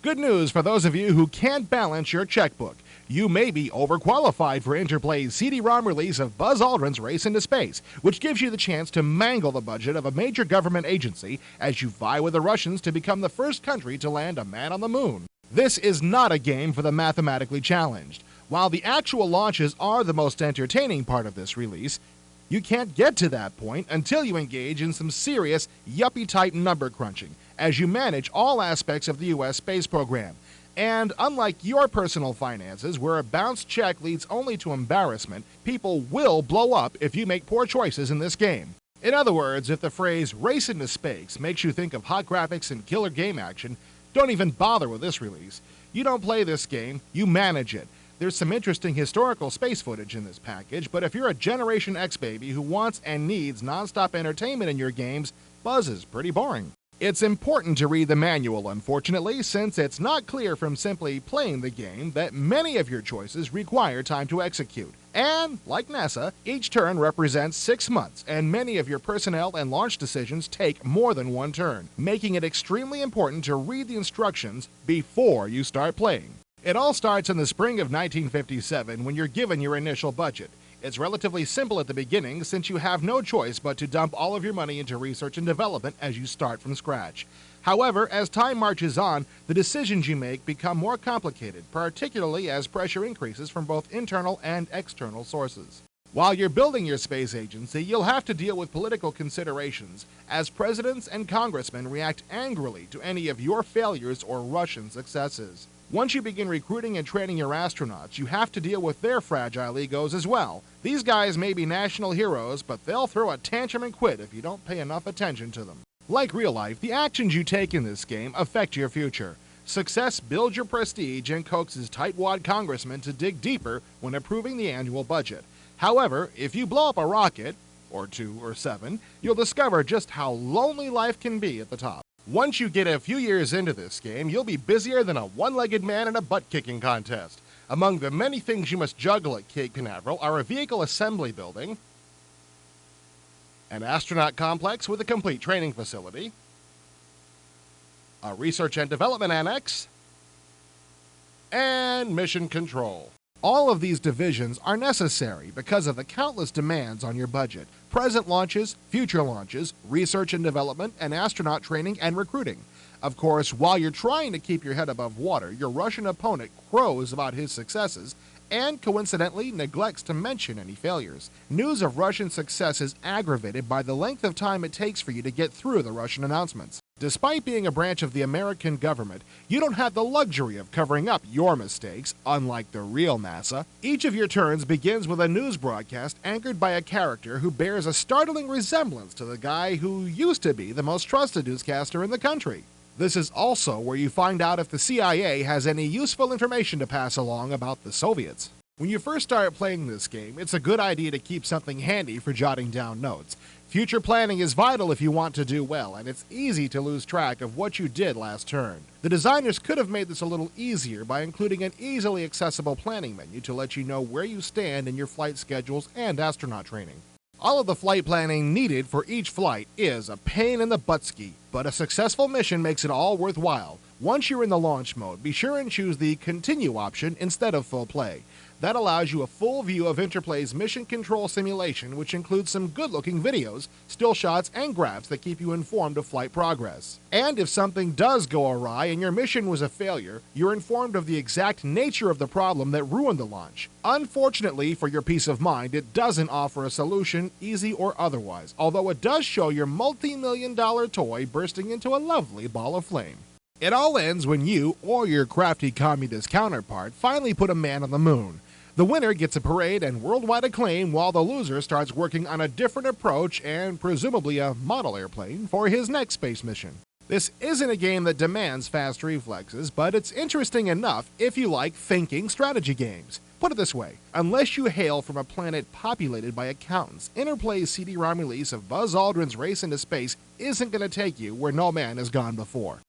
Good news for those of you who can't balance your checkbook. You may be overqualified for Interplay's CD-ROM release of Buzz Aldrin's Race into Space, which gives you the chance to mangle the budget of a major government agency as you vie with the Russians to become the first country to land a man on the moon. This is not a game for the mathematically challenged. While the actual launches are the most entertaining part of this release, you can't get to that point until you engage in some serious, yuppie-type number crunching as you manage all aspects of the U.S. space program. And unlike your personal finances, where a bounced check leads only to embarrassment, people will blow up if you make poor choices in this game. In other words, if the phrase race into space makes you think of hot graphics and killer game action, don't even bother with this release. You don't play this game, you manage it. There's some interesting historical space footage in this package, but if you're a Generation X baby who wants and needs non-stop entertainment in your games, Buzz is pretty boring. It's important to read the manual, unfortunately, since it's not clear from simply playing the game that many of your choices require time to execute. And, like NASA, each turn represents 6 months, and many of your personnel and launch decisions take more than one turn, making it extremely important to read the instructions before you start playing. It all starts in the spring of 1957 when you're given your initial budget. It's relatively simple at the beginning since you have no choice but to dump all of your money into research and development as you start from scratch. However, as time marches on, the decisions you make become more complicated, particularly as pressure increases from both internal and external sources. While you're building your space agency, you'll have to deal with political considerations, as presidents and congressmen react angrily to any of your failures or Russian successes. Once you begin recruiting and training your astronauts, you have to deal with their fragile egos as well. These guys may be national heroes, but they'll throw a tantrum and quit if you don't pay enough attention to them. Like real life, the actions you take in this game affect your future. Success builds your prestige and coaxes tightwad congressmen to dig deeper when approving the annual budget. However, if you blow up a rocket, or 2 or 7, you'll discover just how lonely life can be at the top. Once you get a few years into this game, you'll be busier than a one-legged man in a butt-kicking contest. Among the many things you must juggle at Cape Canaveral are a vehicle assembly building, an astronaut complex with a complete training facility, a research and development annex, and mission control. All of these divisions are necessary because of the countless demands on your budget: present launches, future launches, research and development, and astronaut training and recruiting. Of course, while you're trying to keep your head above water, your Russian opponent crows about his successes and coincidentally neglects to mention any failures. News of Russian success is aggravated by the length of time it takes for you to get through the Russian announcements. Despite being a branch of the American government, you don't have the luxury of covering up your mistakes, unlike the real NASA. Each of your turns begins with a news broadcast anchored by a character who bears a startling resemblance to the guy who used to be the most trusted newscaster in the country. This is also where you find out if the CIA has any useful information to pass along about the Soviets. When you first start playing this game, it's a good idea to keep something handy for jotting down notes. Future planning is vital if you want to do well, and it's easy to lose track of what you did last turn. The designers could have made this a little easier by including an easily accessible planning menu to let you know where you stand in your flight schedules and astronaut training. All of the flight planning needed for each flight is a pain in the buttski, but a successful mission makes it all worthwhile. Once you're in the launch mode, be sure and choose the Continue option instead of Full Play. That allows you a full view of Interplay's mission control simulation, which includes some good-looking videos, still shots, and graphs that keep you informed of flight progress. And if something does go awry and your mission was a failure, you're informed of the exact nature of the problem that ruined the launch. Unfortunately, for your peace of mind, it doesn't offer a solution, easy or otherwise, although it does show your multi-million-dollar toy bursting into a lovely ball of flame. It all ends when you, or your crafty communist counterpart, finally put a man on the moon. The winner gets a parade and worldwide acclaim, while the loser starts working on a different approach and presumably a model airplane for his next space mission. This isn't a game that demands fast reflexes, but it's interesting enough if you like thinking strategy games. Put it this way, unless you hail from a planet populated by accountants, Interplay's CD-ROM release of Buzz Aldrin's Race into Space isn't going to take you where no man has gone before.